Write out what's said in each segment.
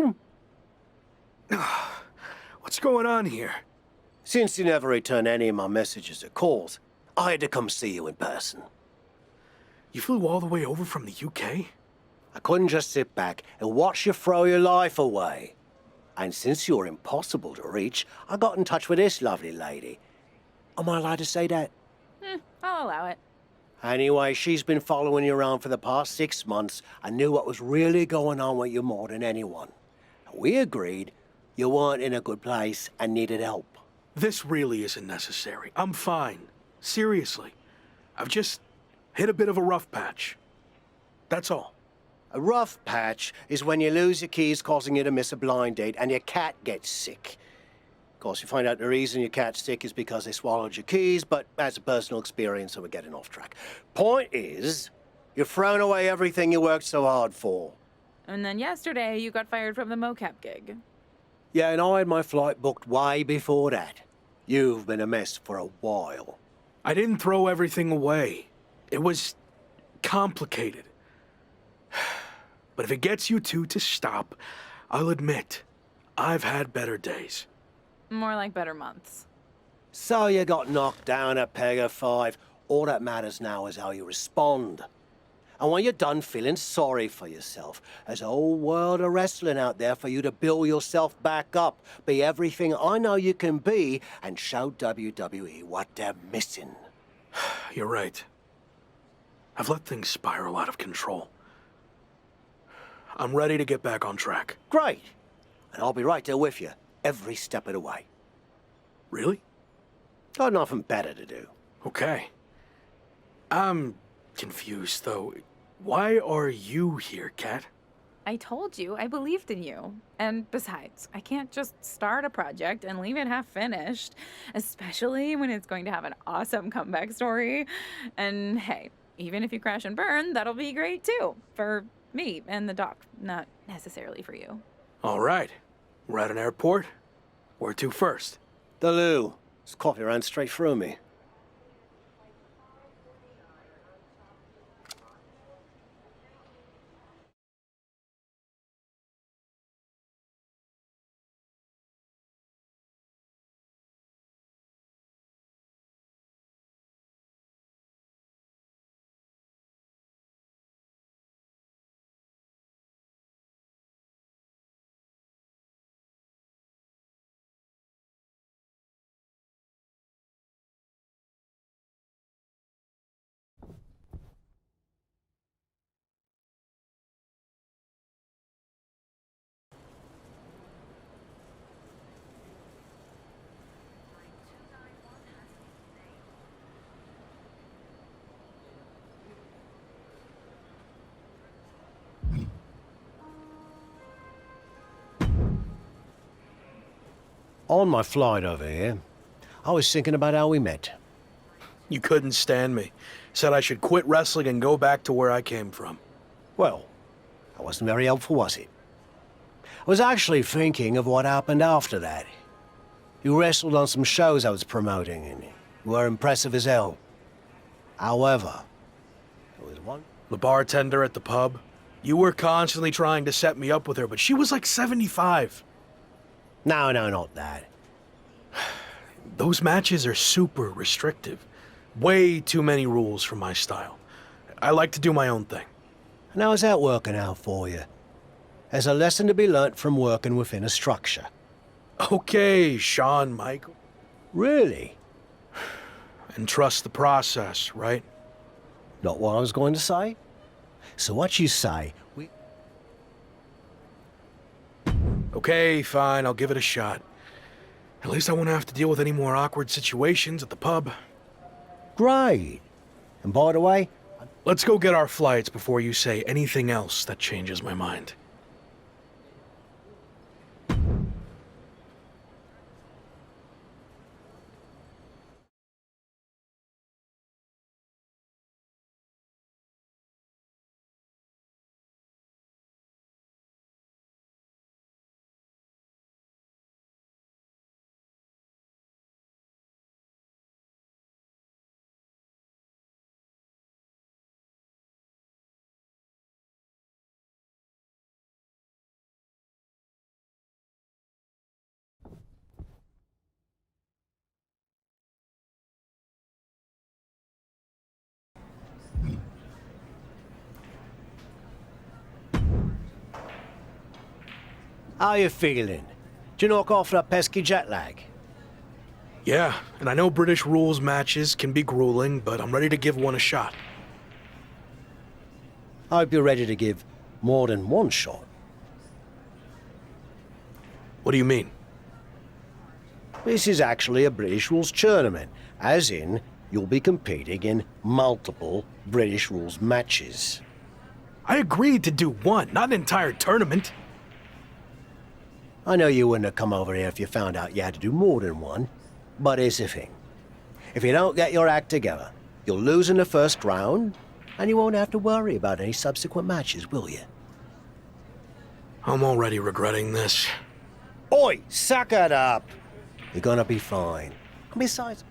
fine. What's going on here? Since you never return any of my messages or calls, I had to come see you in person. You flew all the way over from the UK? I couldn't just sit back and watch you throw your life away. And since you're impossible to reach, I got in touch with this lovely lady. Am I allowed to say that? I'll allow it. Anyway, she's been following you around for the past 6 months and knew what was really going on with you more than anyone. We agreed you weren't in a good place and needed help. This really isn't necessary. I'm fine. Seriously. I've just hit a bit of a rough patch. That's all. A rough patch is when you lose your keys, causing you to miss a blind date, and your cat gets sick. Of course, you find out the reason your cat's sick is because they swallowed your keys, but that's a personal experience, so we're getting off track. Point is, you've thrown away everything you worked so hard for. And then yesterday, you got fired from the mocap gig. Yeah, and I had my flight booked way before that. You've been a mess for a while. I didn't throw everything away. It was complicated. But if it gets you two to stop, I'll admit, I've had better days. More like better months. So you got knocked down at peg of 5. All that matters now is how you respond. And when you're done feeling sorry for yourself, there's a whole world of wrestling out there for you to build yourself back up, be everything I know you can be, and show WWE what they're missing. You're right. I've let things spiral out of control. I'm ready to get back on track. Great. And I'll be right there with you, every step of the way. Really? Got nothing better to do. Okay. I'm confused, though. Why are you here, Kat? I told you, I believed in you. And besides, I can't just start a project and leave it half finished, especially when it's going to have an awesome comeback story. And hey, even if you crash and burn, that'll be great too. For me and the doc, not necessarily for you. All right. We're at an airport. Where to first? The loo. This coffee ran straight through me. On my flight over here, I was thinking about how we met. You couldn't stand me. Said I should quit wrestling and go back to where I came from. Well, that wasn't very helpful, was it? I was actually thinking of what happened after that. You wrestled on some shows I was promoting, and you were impressive as hell. However, there was one... The bartender at the pub. You were constantly trying to set me up with her, but she was like 75. No, not that. Those matches are super restrictive. Way too many rules for my style. I like to do my own thing. And how's that working out for you? There's a lesson to be learnt from working within a structure. Okay, Shawn Michael. Really? And trust the process, right? Not what I was going to say. So what you say, we... Okay, fine, I'll give it a shot. At least I won't have to deal with any more awkward situations at the pub. Great. And by the way... Let's go get our flights before you say anything else that changes my mind. How you feeling? Did you knock off that pesky jet lag? Yeah, and I know British rules matches can be grueling, but I'm ready to give one a shot. I hope you're ready to give more than one shot. What do you mean? This is actually a British rules tournament, as in, you'll be competing in multiple British rules matches. I agreed to do one, not an entire tournament. I know you wouldn't have come over here if you found out you had to do more than one, but here's the thing. If you don't get your act together, you'll lose in the first round, and you won't have to worry about any subsequent matches, will you? I'm already regretting this. Oi, suck it up! You're gonna be fine. And besides...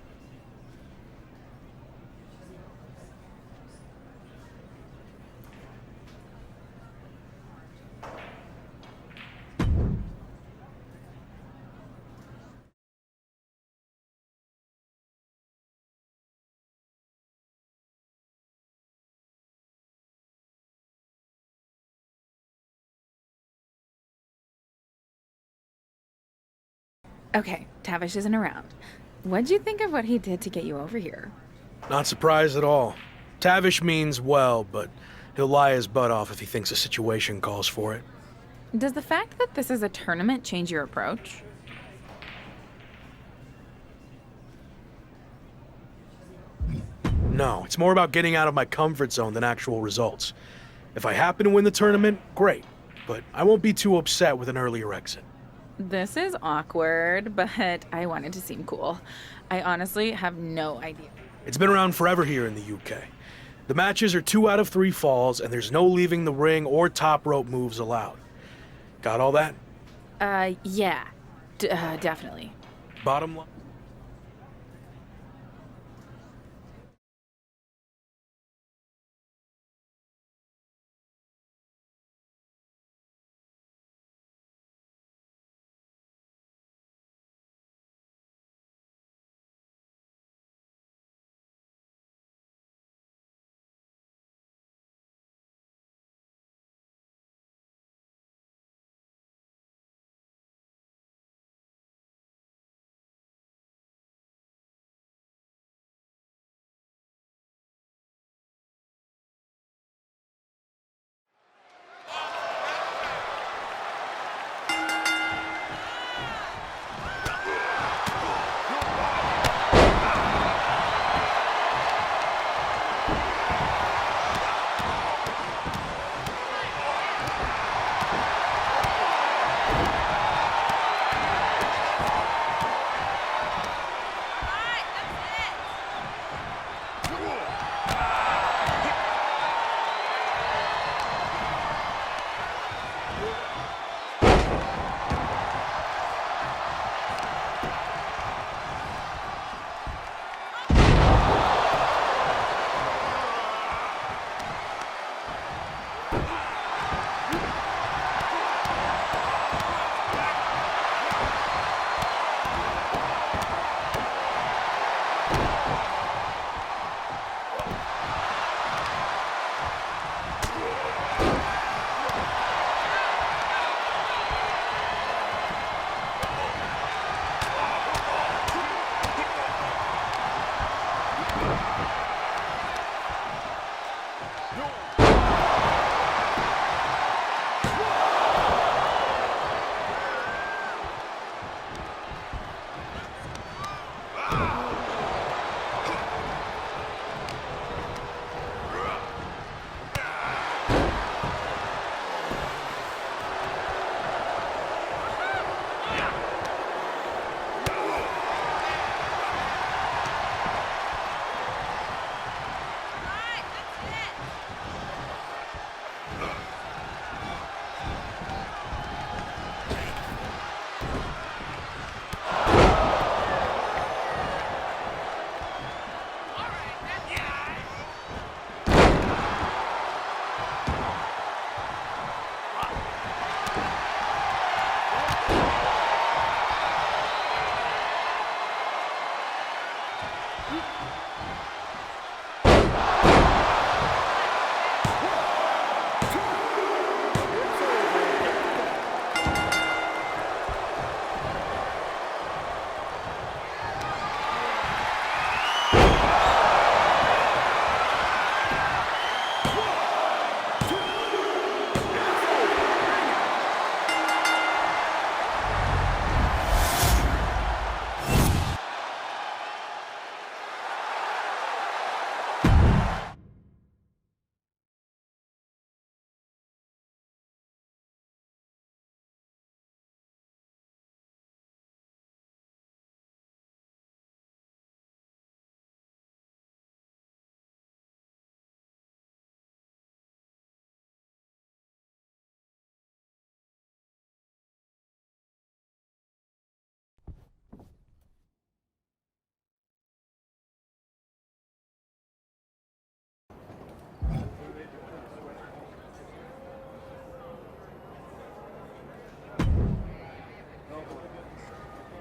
Okay, Tavish isn't around. What'd you think of what he did to get you over here? Not surprised at all. Tavish means well, but he'll lie his butt off if he thinks a situation calls for it. Does the fact that this is a tournament change your approach? No, it's more about getting out of my comfort zone than actual results. If I happen to win the tournament, great, but I won't be too upset with an earlier exit. This is awkward, but I wanted to seem cool. I honestly have no idea. It's been around forever here in the UK. The matches are 2 out of 3 falls, and there's no leaving the ring or top rope moves allowed. Got all that? Yeah. Definitely. Bottom line.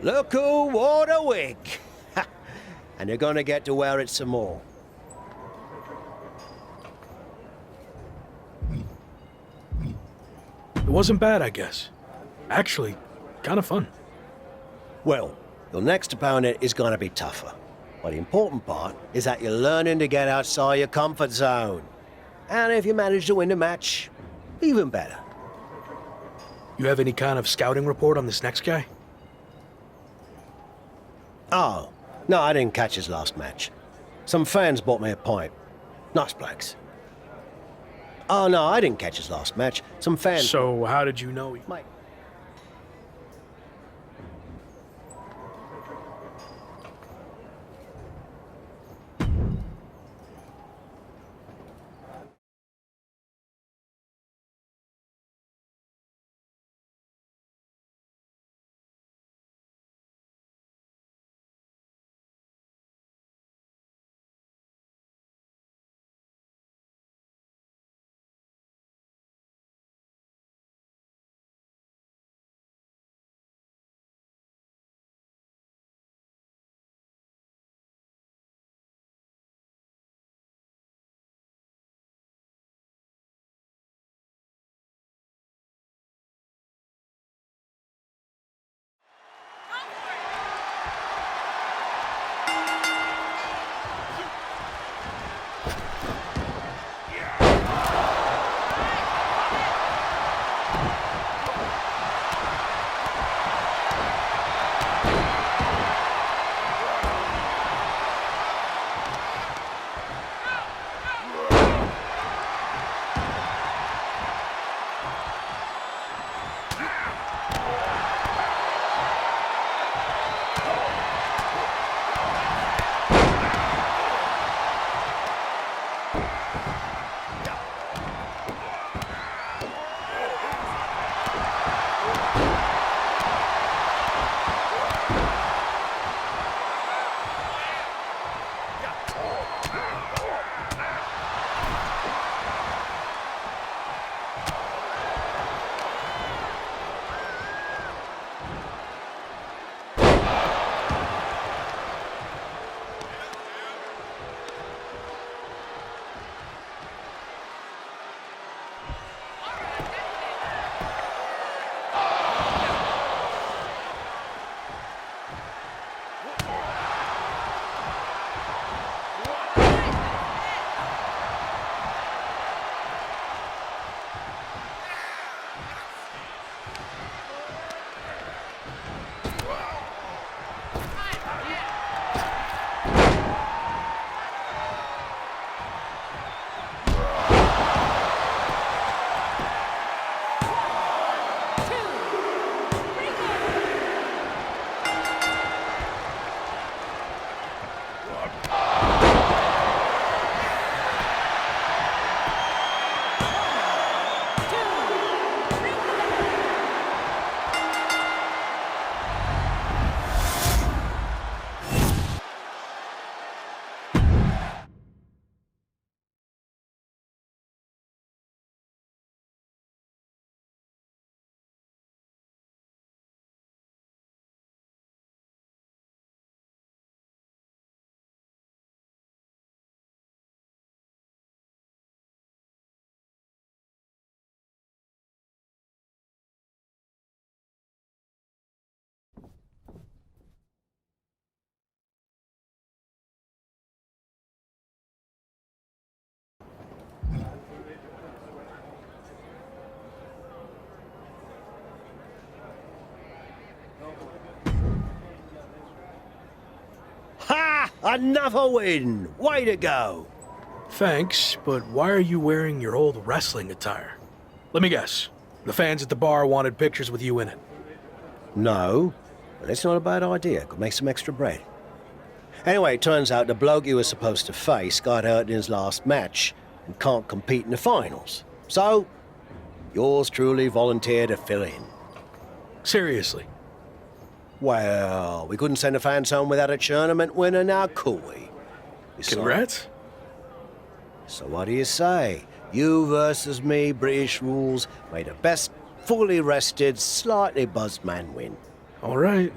Look who wore the wig. And you're gonna get to wear it some more. It wasn't bad, I guess. Actually, kind of fun. Well, your next opponent is gonna be tougher. But the important part is that you're learning to get outside your comfort zone. And if you manage to win the match, even better. You have any kind of scouting report on this next guy? Oh, no, I didn't catch his last match. Some fans bought me a pint. Nice blokes. Oh, no, I didn't catch his last match. Some fans... So, how did you know he... Mate. Ha! Another win! Way to go! Thanks, but why are you wearing your old wrestling attire? Let me guess. The fans at the bar wanted pictures with you in it. No, but it's not a bad idea. Could make some extra bread. Anyway, it turns out the bloke you were supposed to face got hurt in his last match and can't compete in the finals. So, yours truly volunteered to fill in. Seriously. Well, we couldn't send the fans home without a tournament winner now, could we? Congrats. So what do you say? You versus me, British rules. May the best fully rested, slightly buzzed man win. All right.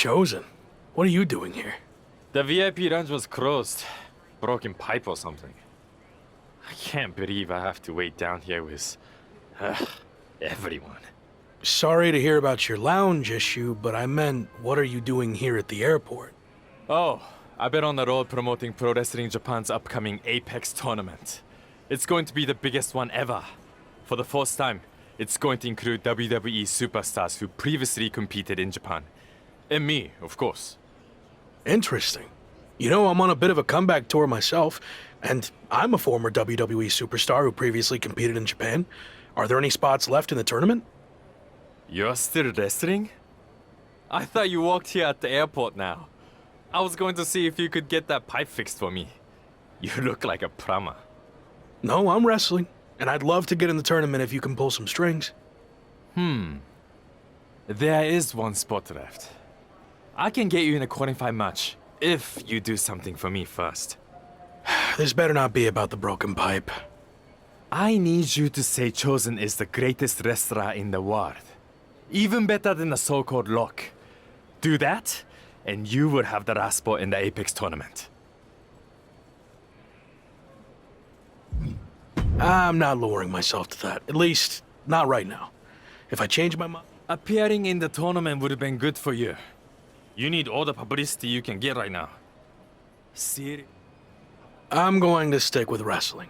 Chosen, what are you doing here? The VIP lounge was closed. Broken pipe or something. I can't believe I have to wait down here with everyone. Sorry to hear about your lounge issue, but I meant, what are you doing here at the airport? Oh, I've been on the road promoting Pro Wrestling Japan's upcoming Apex tournament. It's going to be the biggest one ever. For the first time, it's going to include WWE superstars who previously competed in Japan. And me, of course. Interesting. You know, I'm on a bit of a comeback tour myself, and I'm a former WWE superstar who previously competed in Japan. Are there any spots left in the tournament? You're still wrestling? I thought you walked here at the airport now. I was going to see if you could get that pipe fixed for me. You look like a plumber. No, I'm wrestling, and I'd love to get in the tournament if you can pull some strings. There is one spot left. I can get you in a qualifying match if you do something for me first. This better not be about the broken pipe. I need you to say Chosen is the greatest wrestler in the world. Even better than the so-called Lock. Do that, and you will have the last spot in the Apex tournament. I'm not lowering myself to that. At least, not right now. If I change my mind... Appearing in the tournament would have been good for you. You need all the publicity you can get right now. See? I'm going to stick with wrestling.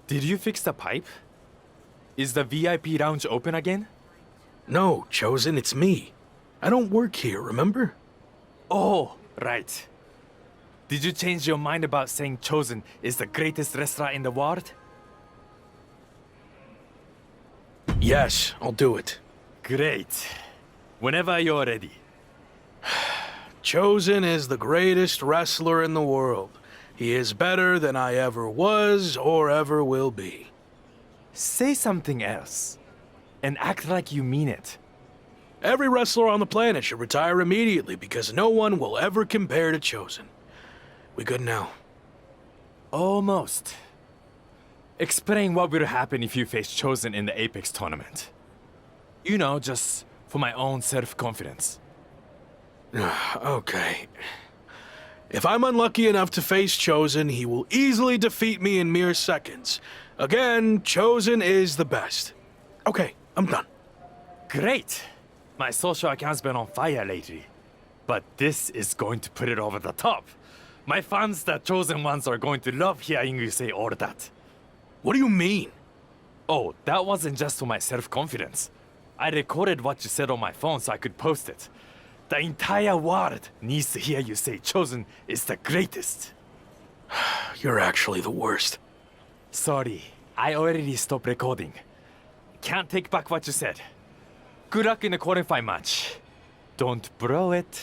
Did you fix the pipe? Is the VIP lounge open again? No, Chosen, it's me. I don't work here, remember? Oh, right. Did you change your mind about saying Chosen is the greatest wrestler in the world? Yes, I'll do it. Great. Whenever you're ready. Chosen is the greatest wrestler in the world. He is better than I ever was or ever will be. Say something else. And act like you mean it. Every wrestler on the planet should retire immediately because no one will ever compare to Chosen. We good now? Almost. Explain what will happen if you face Chosen in the Apex tournament. You know, just for my own self-confidence. Okay. If I'm unlucky enough to face Chosen, he will easily defeat me in mere seconds. Again, Chosen is the best. Okay, I'm done. Great! My social account's been on fire lately. But this is going to put it over the top. My fans, the chosen ones, are going to love hearing you say all that. What do you mean? Oh, that wasn't just for my self-confidence. I recorded what you said on my phone so I could post it. The entire world needs to hear you say Chosen is the greatest. You're actually the worst. Sorry, I already stopped recording. Can't take back what you said. Good luck in the qualifying match. Don't blow it.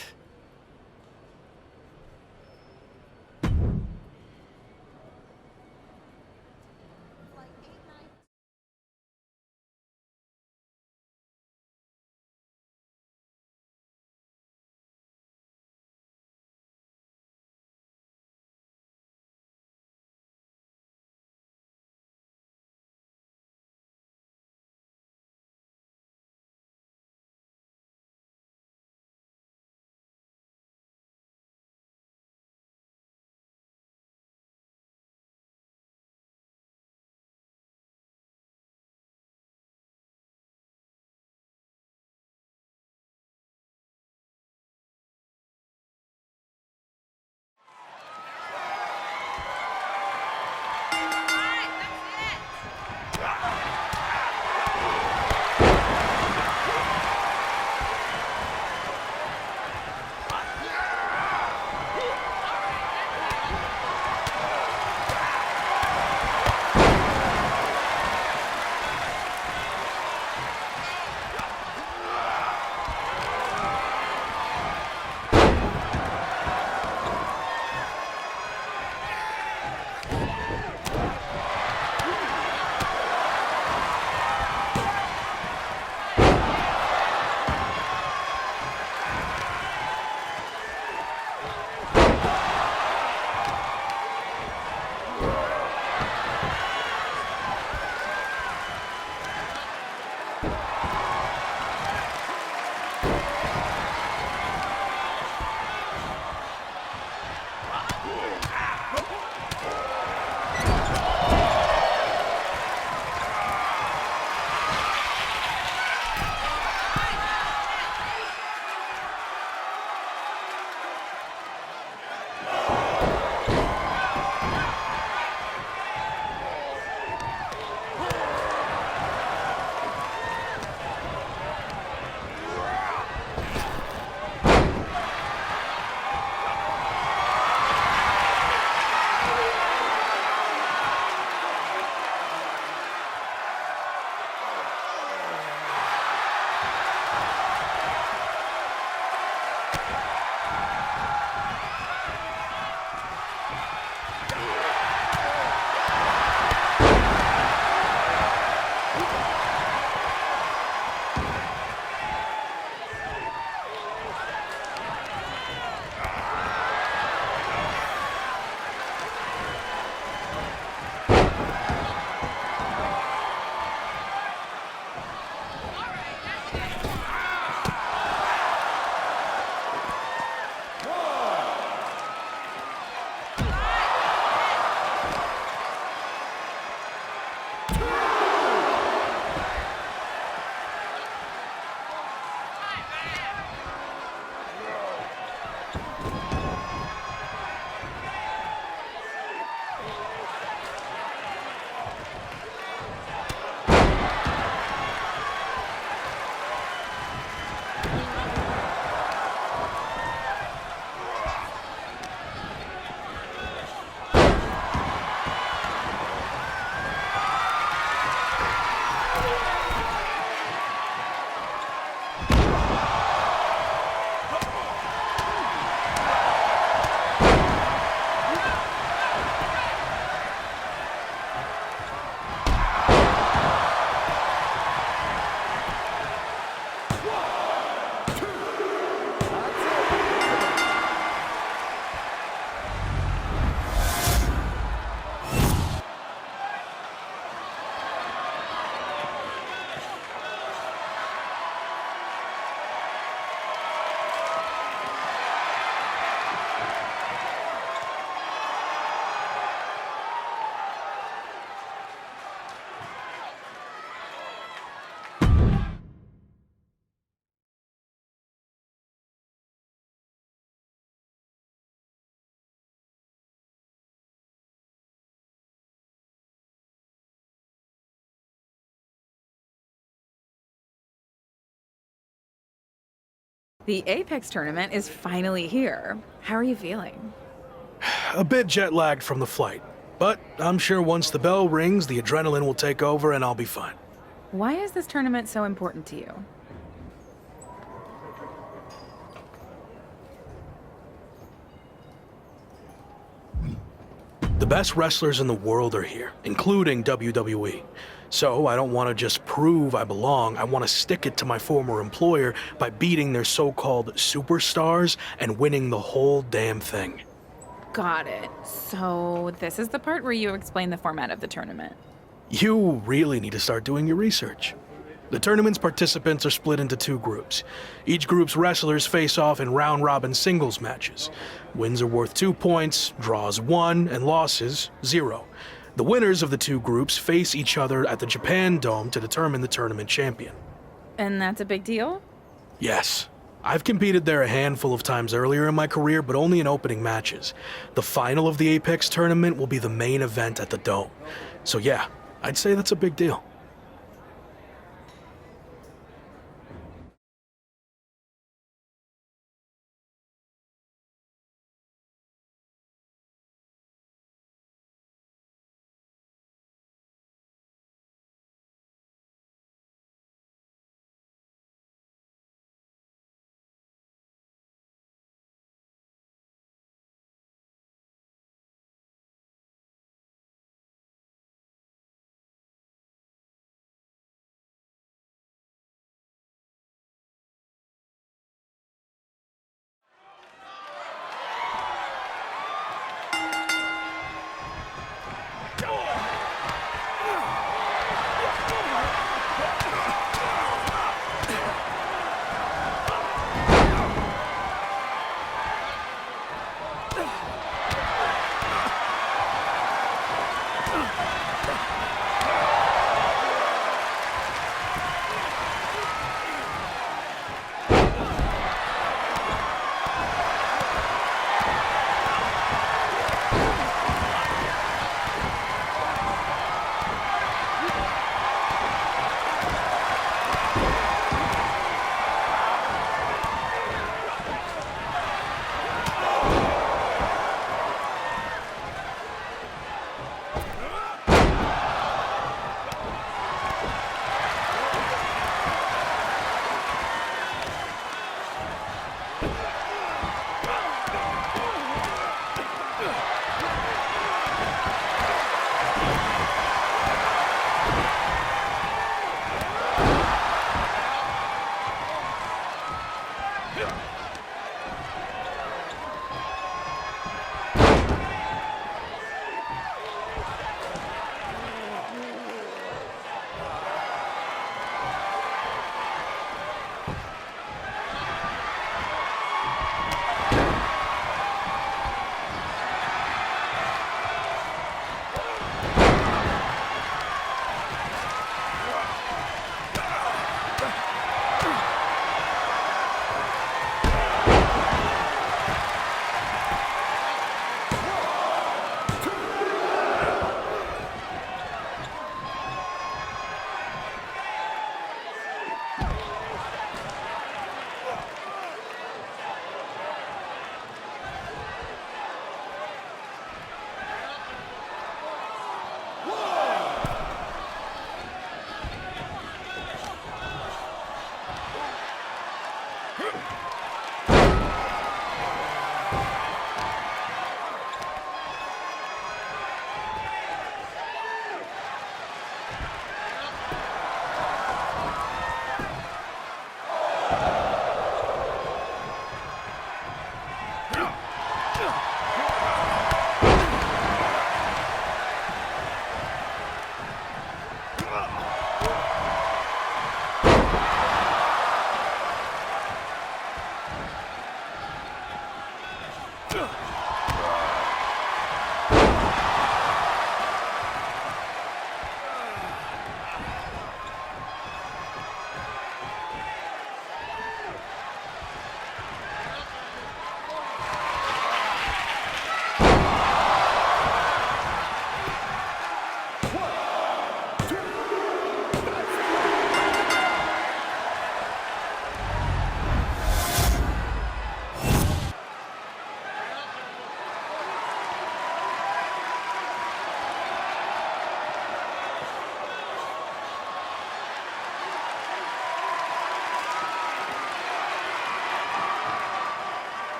The Apex tournament is finally here. How are you feeling? A bit jet lagged from the flight, but I'm sure once the bell rings, the adrenaline will take over and I'll be fine. Why is this tournament so important to you? The best wrestlers in the world are here, including WWE. So I don't want to just prove I belong, I want to stick it to my former employer by beating their so-called superstars and winning the whole damn thing. Got it. So, this is the part where you explain the format of the tournament. You really need to start doing your research. The tournament's participants are split into two groups. Each group's wrestlers face off in round-robin singles matches. Wins are worth 2 points, draws 1, and losses 0. The winners of the two groups face each other at the Japan Dome to determine the tournament champion. And that's a big deal? Yes. I've competed there a handful of times earlier in my career, but only in opening matches. The final of the Apex tournament will be the main event at the Dome. So yeah, I'd say that's a big deal.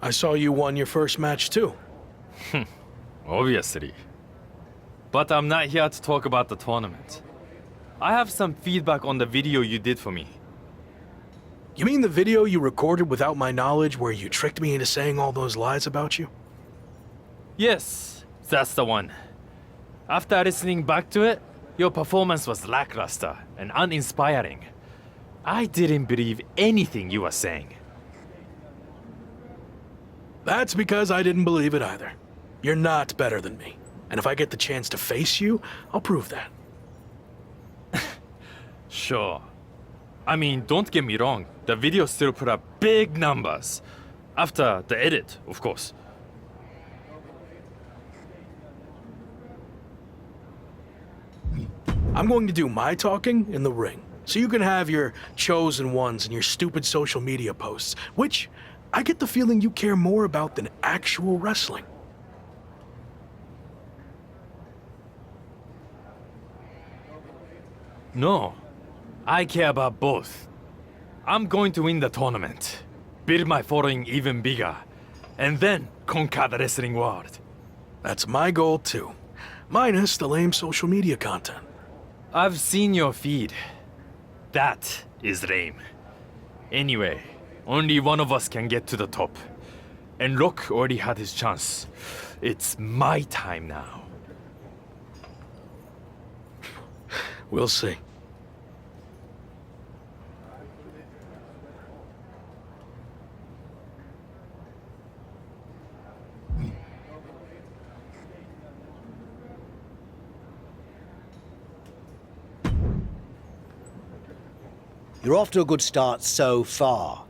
I saw you won your first match too. Obviously. But I'm not here to talk about the tournament. I have some feedback on the video you did for me. You mean the video you recorded without my knowledge where you tricked me into saying all those lies about you? Yes, that's the one. After listening back to it, your performance was lackluster and uninspiring. I didn't believe anything you were saying. That's because I didn't believe it either. You're not better than me. And if I get the chance to face you, I'll prove that. Sure. I mean, don't get me wrong, the video still put up big numbers. After the edit, of course. I'm going to do my talking in the ring, so you can have your chosen ones and your stupid social media posts, which I get the feeling you care more about than actual wrestling. No, I care about both. I'm going to win the tournament, build my following even bigger, and then conquer the wrestling world. That's my goal too, minus the lame social media content. I've seen your feed. That is lame. Anyway, only one of us can get to the top. And Rock already had his chance. It's my time now. We'll see. You're off to a good start so far.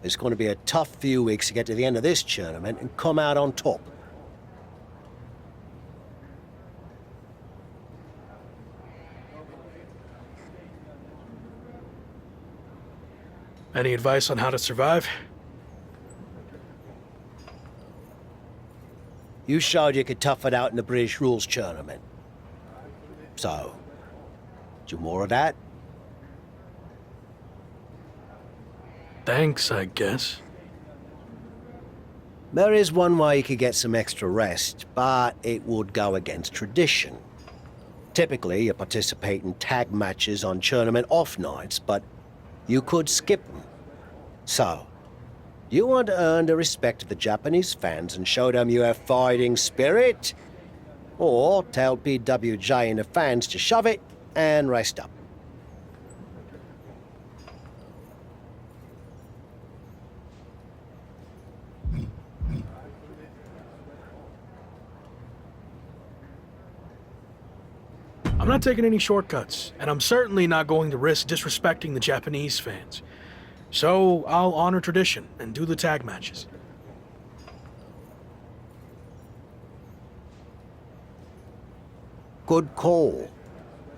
It's going to be a tough few weeks to get to the end of this tournament and come out on top. Any advice on how to survive? You showed you could tough it out in the British Rules tournament. So, do more of that? Thanks, I guess. There is one way you could get some extra rest, but it would go against tradition. Typically, you participate in tag matches on tournament off nights, but you could skip them. So, you want to earn the respect of the Japanese fans and show them you have fighting spirit? Or tell PWJ and the fans to shove it and rest up. I'm not taking any shortcuts, and I'm certainly not going to risk disrespecting the Japanese fans. So I'll honor tradition and do the tag matches. Good call.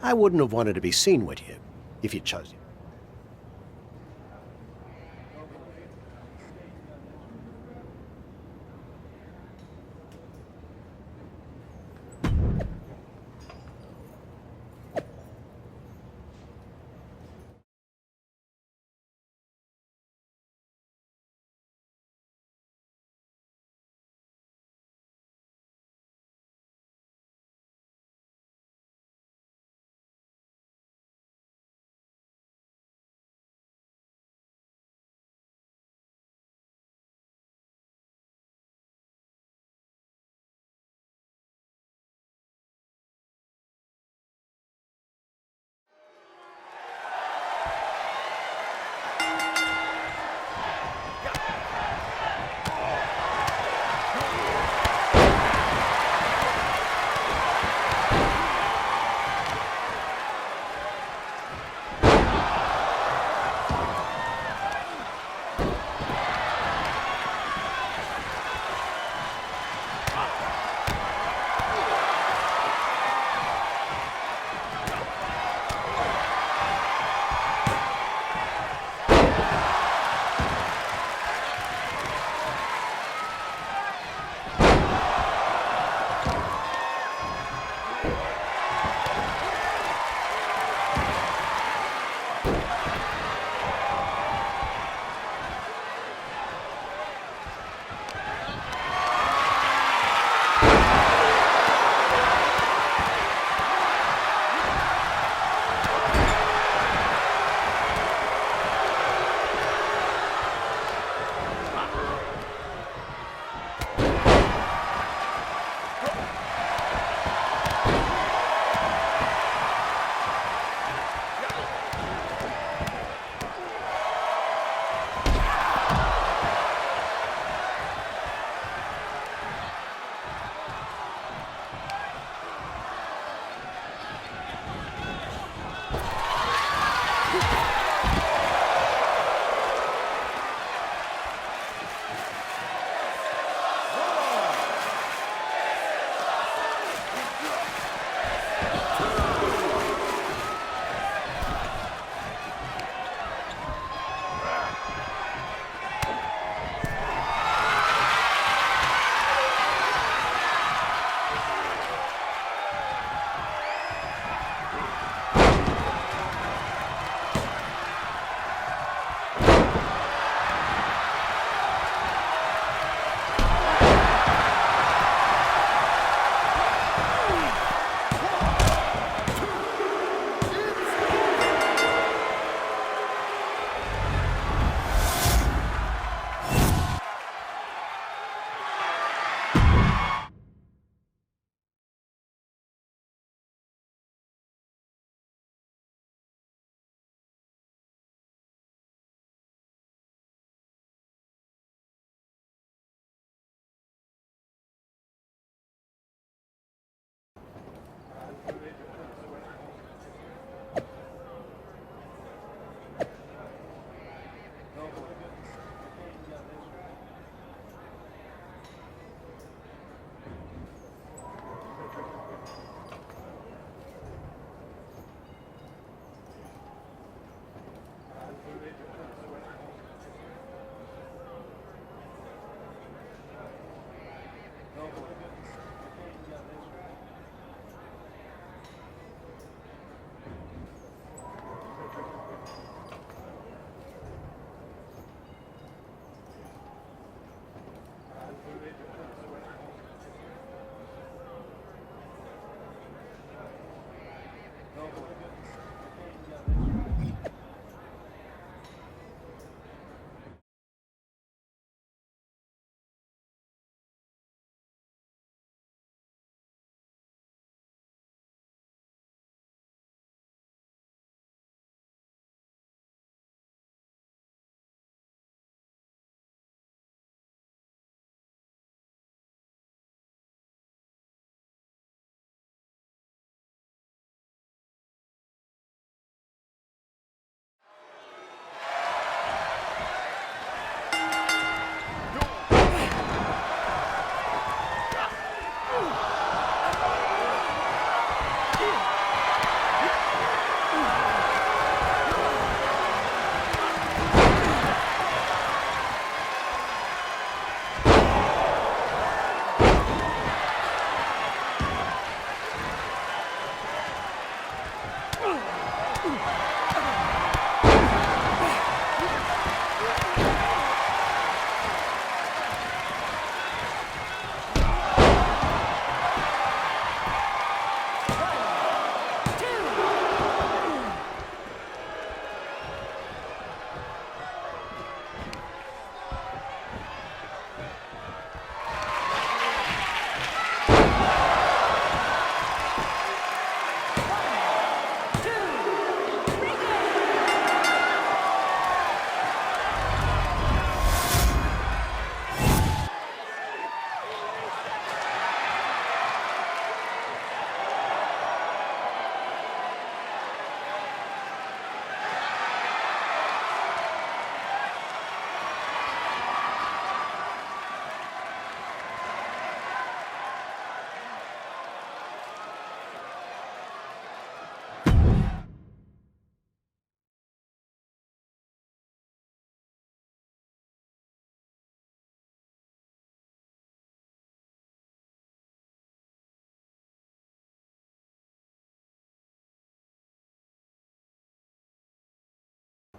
I wouldn't have wanted to be seen with you if you chose it.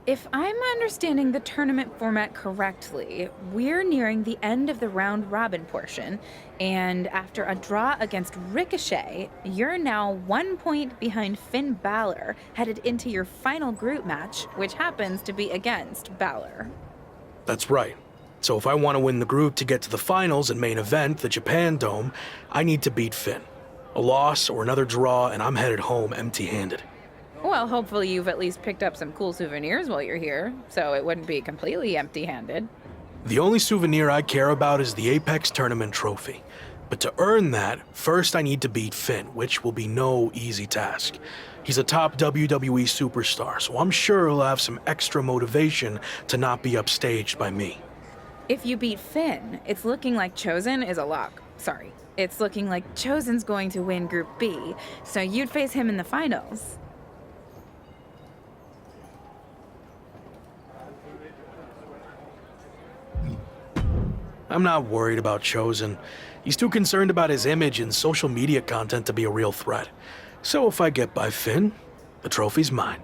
If I'm understanding the tournament format correctly, we're nearing the end of the round robin portion, and after a draw against Ricochet, you're now 1 point behind Finn Balor, headed into your final group match, which happens to be against Balor. That's right. So if I want to win the group to get to the finals and main event, the Japan Dome, I need to beat Finn. A loss or another draw, and I'm headed home empty-handed. Well, hopefully you've at least picked up some cool souvenirs while you're here, so it wouldn't be completely empty-handed. The only souvenir I care about is the Apex Tournament trophy. But to earn that, first I need to beat Finn, which will be no easy task. He's a top WWE superstar, so I'm sure he'll have some extra motivation to not be upstaged by me. If you beat Finn, it's looking like Chosen is a lock. Sorry. It's looking like Chosen's going to win Group B, so you'd face him in the finals. I'm not worried about Chosen. He's too concerned about his image and social media content to be a real threat. So if I get by Finn, the trophy's mine.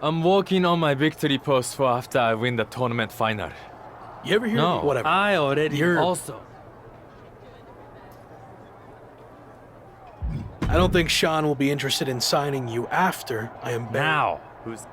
I'm working on my victory post for after I win the tournament final. You ever hear No, whatever? I already You're- also. I don't think Sean will be interested in signing you after I am buried. Now, who's